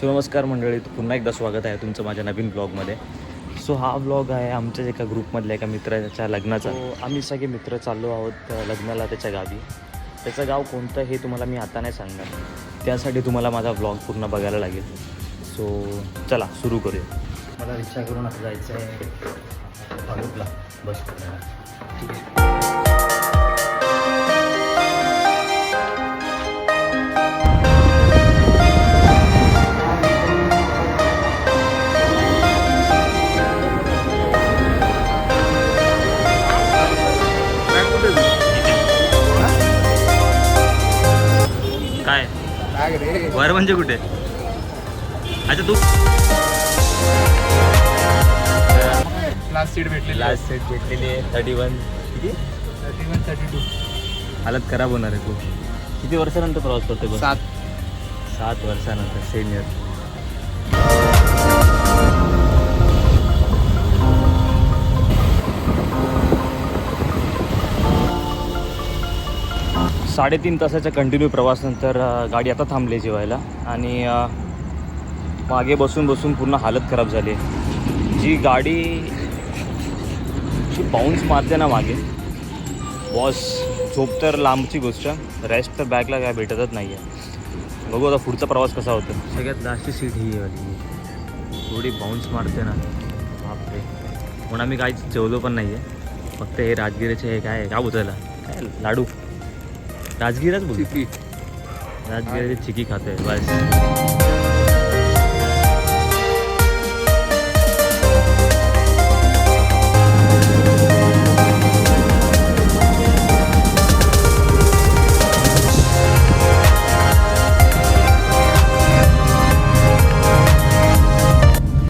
नमस्कार मंडळी, पुन्हा एकदा स्वागत आहे तुमचं माझ्या नवीन ब्लॉगमध्ये. सो हा ब्लॉग आहे आमच्याच एका ग्रुपमधल्या एका मित्राच्या लग्नाचा. आम्ही सगळे मित्र चाललो आहोत लग्नाला त्याच्या गावी. त्याचं गाव कोणतं हे तुम्हाला मी आता नाही सांगणार, त्यासाठी तुम्हाला माझा ब्लॉग पूर्ण बघायला लागेल. सो चला सुरू करूया. मला रिक्षा करून आता जायचं आहे फारुखला बस पकडायला. ठीक आहे. काय वर म्हणजे कुठे? अच्छा तू लास्ट सीट भेटलेली आहे 31 किती 32 हालत खराब होणार आहे. तू किती वर्षानंतर प्रवास करतोय? 7 वर्षानंतर. सिनियर. साडेतीन तासाच्या कंटिन्यू प्रवासानंतर गाडी आता थांबली जेवायला आणि मागे बसून बसून पूर्ण हालत खराब झाली. जी गाडी जी बाउन्स मारते ना मागे, बॉस झोप तर लांबची गोष्ट, रेस्ट तर बॅगला काय भेटतच नाही आहे. बघू आता पुढचा प्रवास कसा होतो. सगळ्यात लास्टची सीट ही वाली थोडी बाउन्स मारते ना, बापरे. म्हणून आम्ही काहीच जेवलो पण नाही आहे, फक्त हे राजगिरीचे हे काय बोलायला काय लाडू, राजगिराच बोल, राजगिराची चिकी खातोय बस.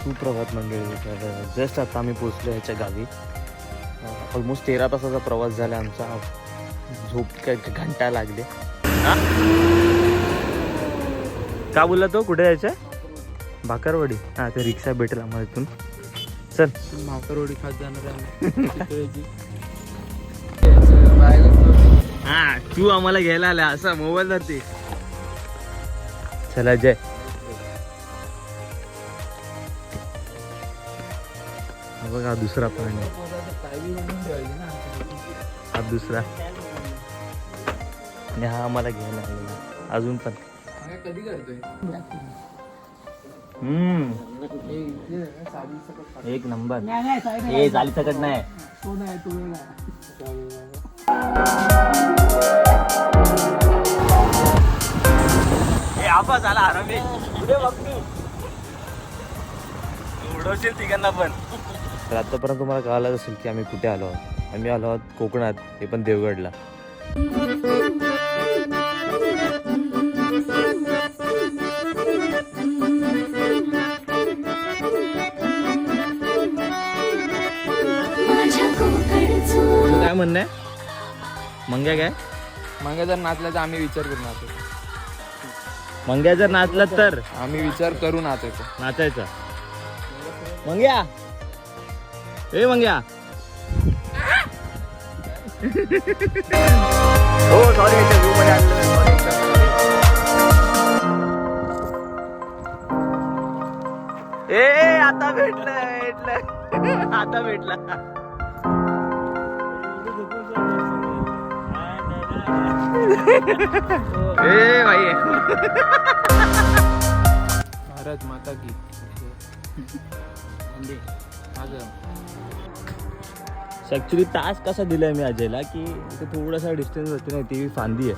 सुप्रभात मंडळी. जस्ट आता आम्ही पोचलो ह्याच्या गावी. ऑलमोस्ट 13 तासाचा प्रवास झाला आमचा. झोप काय घंटा लागले. का बोलला तो? कुठे जायचं? भाकरवडी. हां, ते रिक्षा भेटेल आम्हाला इथून. चल भाकरवडी खात जाणार हां, तू आम्हाला घ्यायला आला असा मोबाईल धरते. चला जय. हा बघा दुसरा प्राणी, हा दुसरा. आणि हा आम्हाला घ्यायला आलेला अजून पण. कधी करतोय? एक नंबर. हे चाली सकट नाही. आपा झाला आरामी पुढे बघ तू उडवशील तिघांना पण. तर आतापर्यंत तुम्हाला कळालं असेल की आम्ही कुठे आलो आहोत. आम्ही आलो आहोत कोकणात, ते पण देवगडला. काय म्हणणं आहे मंग्या? काय मंग्या जर नाचला तर आम्ही विचार करू नाचायचा. मंग्या जर नाचला तर आम्ही विचार करू नाचायचा. मंग्या, ए मंग्या. हो सॉरी, ए आता भेटलं आता भेटला. ए भाई भारत माता की. ॲक्च्युली टास्क कसा दिलाय मी अजयला की इथे थोडासा डिस्टन्स होती ना, ती फांदी आहे,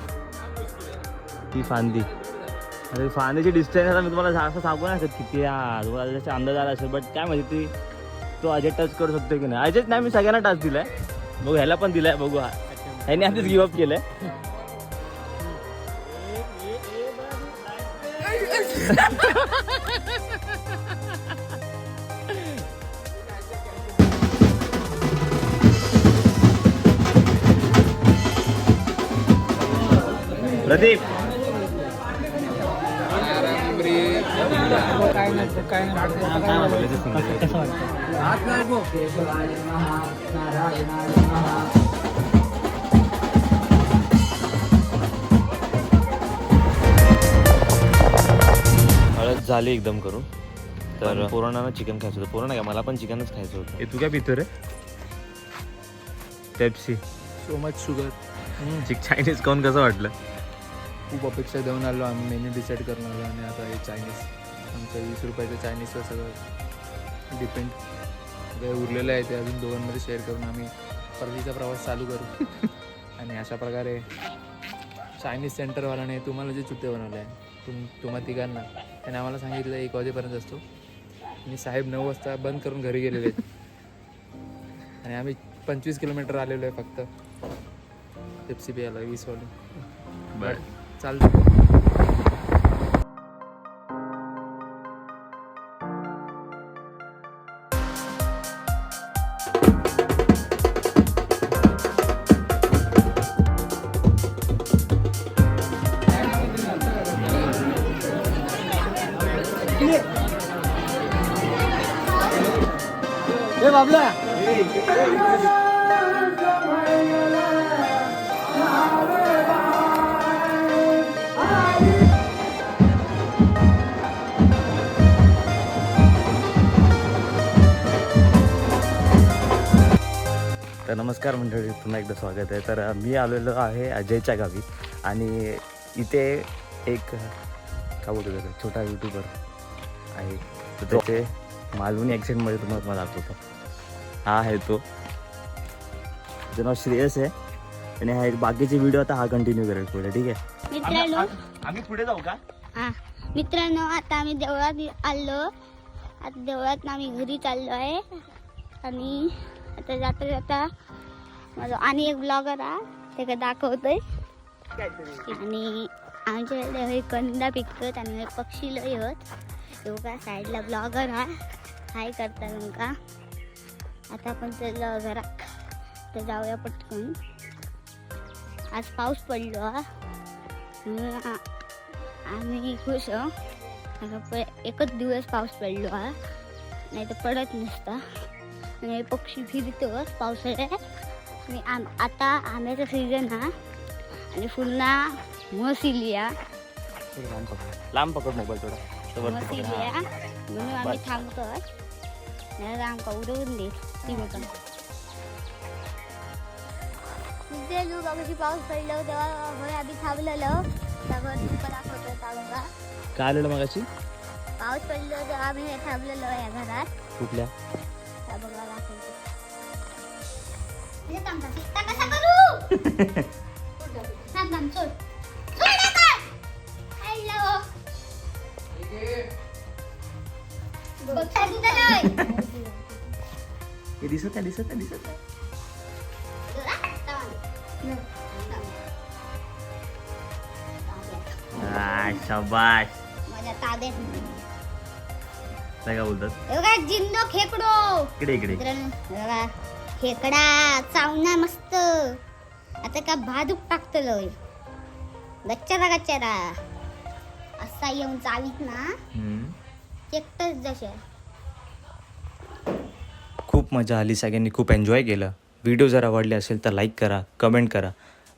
ती फांदी. आणि फांदीची डिस्टन्स आता मी तुम्हाला असं सांगू नाही शकत किती, तुम्हाला त्याचा अंदाज आला असेल. बट काय माहिती ती तो अजय टच करू शकतो की नाही. अजयच नाही, मी सगळ्यांना टास्क दिलाय. बघू ह्याला पण दिलाय. बघू ह्याने आधीच गिव्हअप केलंय. प्रदीप झाली एकदम करून. तर पोरांना चिकन खायचं होतं. पोरांना काय, मला पण चिकनच खायचं होतं. हे तू काय पितो रे? Pepsi. So much sugar. Chinese खाऊन कसं वाटलं? खूप अपेक्षा देऊन आलो आम्ही, मेन्यू डिसाईड करून आलो आणि आता हे चायनीज. आमचं 20 रुपयाचं चायनीजवर सगळं डिपेंड. जे उरलेलं आहे ते अजून दोघांमध्ये शेअर करून आम्ही परतीचा प्रवास चालू करू. आणि अशा प्रकारे चायनीज सेंटरवाल्याने तुम्हाला जे चुते बनवले आहे तुम्हा तिघांना, त्याने आम्हाला सांगितलं 1 वाजेपर्यंत असतो आणि साहेब 9 वाजता बंद करून घरी गेलेले आहेत. आणि आम्ही 25 किलोमीटर आलेलो आहे फक्त पेप्सी प्यायला 20 वाले. बरं चालतं. तर नमस्कार मंडळी, पुन्हा एकदा स्वागत आहे. तर मी आलेलो आहे अजयच्या गावी आणि इथे एक काय बोलतो त्याचा छोटा यूट्यूबर आहे. तर त्याचे मालवणी ॲक्सेंटमध्ये तुम्हाला मला दाखवतो. हा आहे तो, त्याचं नाव श्रेयस आहे आणि हा बाकीचे व्हिडिओ आता हा कंटिन्यू करेल पुढे. ठीक आहे मित्रांनो, आम्ही पुढे जाऊ का? हा मित्रांनो, आता आम्ही देवळात आलो. आता देवळात आम्ही घरी चाललो आहे आणि आता जाता जाता माझा आणि एक ब्लॉगर आहे ते का दाखवतोय. आणि आमच्याकडे हे कंदा पिकत आणि हे पक्षी लय होत. एवढा साईडला ब्लॉगर आहे, हाय करता तुमका. आता आपण चाललो घरात, तर जाऊया पटकन. आज पाऊस पडलो हा, म्हणून आम्ही खुश आहो. एकच दिवस पाऊस पडलो हा, नाही तर पडत नसता. आणि पक्षी फिरतो पावसाळ्यात. आणि आता आंब्याचा सीझन हा आणि पुन्हा म्हस इलिया. लांब पकड मोबाईल थोडा. म्हस इलिया म्हणून आम्ही थांबतो. नाही आमका उडवून दे ती बघा. तिथे लोक कशी पाऊस पडलो तेव्हा होय आम्ही थांबलेलो. त्यावर तुमका दाखवतो बघा. काय आलेलं मगाशी? पाऊस पडलो तेव्हा आम्ही थांबलेलो या घरात. कुठल्या? बघा दाखवतो. कसा करू? थांब सोड. सोड आता. हॅलो. बघता दिसतोय. हे दिसत आहे, दिसत आहे, दिसत आहे. शाबाश. माझ्या ताब्यात काय बोलतात? एवढा जिंदो खेकडो. इकडे इकडे. बघा खेकडा चावना मस्त. आता का भादूक टाकतलो गच्चारा गच्चारा असा येऊन चावीत ना एकटच जशा. खूप मजा आली, सगळ्यांनी खूप एन्जॉय केलं. व्हिडिओ जर आवडले असेल तर लाईक करा, कमेंट करा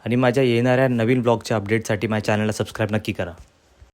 आणि माझ्या येणाऱ्या नवीन ब्लॉगच्या अपडेटसाठी माझ्या चॅनलला सबस्क्राईब नक्की करा.